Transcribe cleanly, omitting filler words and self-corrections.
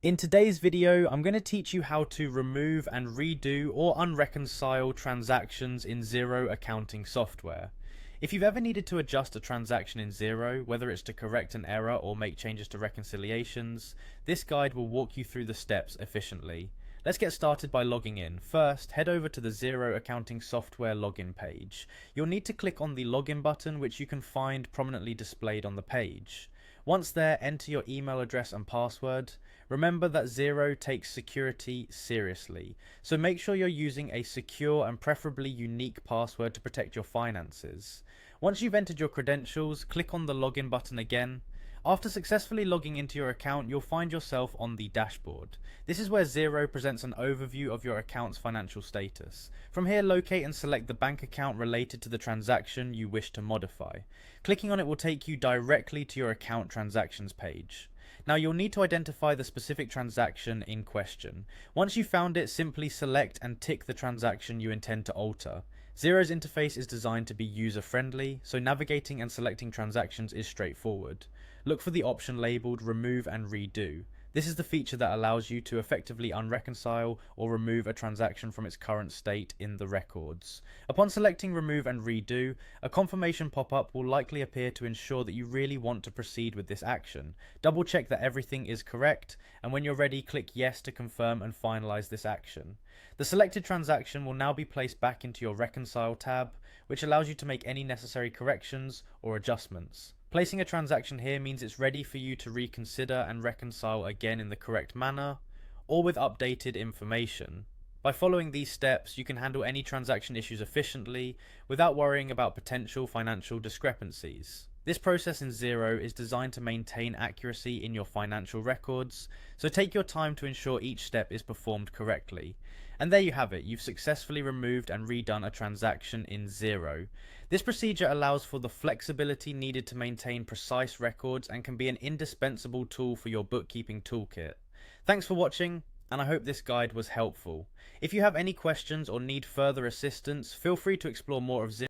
In today's video, I'm going to teach you how to remove and redo or unreconcile transactions in Xero accounting software. If you've ever needed to adjust a transaction in Xero, whether it's to correct an error or make changes to reconciliations, this guide will walk you through the steps efficiently. Let's get started by logging in. First, head over to the Xero accounting software login page. You'll need to click on the login button, which you can find prominently displayed on the page. Once there, enter your email address and password. Remember that Xero takes security seriously, so make sure you're using a secure and preferably unique password to protect your finances. Once you've entered your credentials, click on the login button again. After successfully logging into your account, you'll find yourself on the dashboard. This is where Xero presents an overview of your account's financial status. From here, locate and select the bank account related to the transaction you wish to modify. Clicking on it will take you directly to your account transactions page. Now you'll need to identify the specific transaction in question. Once you've found it, simply select and tick the transaction you intend to alter. Xero's interface is designed to be user-friendly, so navigating and selecting transactions is straightforward. Look for the option labelled Remove and Redo. This is the feature that allows you to effectively unreconcile or remove a transaction from its current state in the records. Upon selecting Remove and Redo, a confirmation pop-up will likely appear to ensure that you really want to proceed with this action. Double check that everything is correct, and when you're ready, click Yes to confirm and finalize this action. The selected transaction will now be placed back into your Reconcile tab, which allows you to make any necessary corrections or adjustments. Placing a transaction here means it's ready for you to reconsider and reconcile again in the correct manner, or with updated information. By following these steps, you can handle any transaction issues efficiently without worrying about potential financial discrepancies. This process in Xero is designed to maintain accuracy in your financial records, so take your time to ensure each step is performed correctly. And there you have it, you've successfully removed and redone a transaction in Xero. This procedure allows for the flexibility needed to maintain precise records and can be an indispensable tool for your bookkeeping toolkit. Thanks for watching, and I hope this guide was helpful. If you have any questions or need further assistance, feel free to explore more of Xero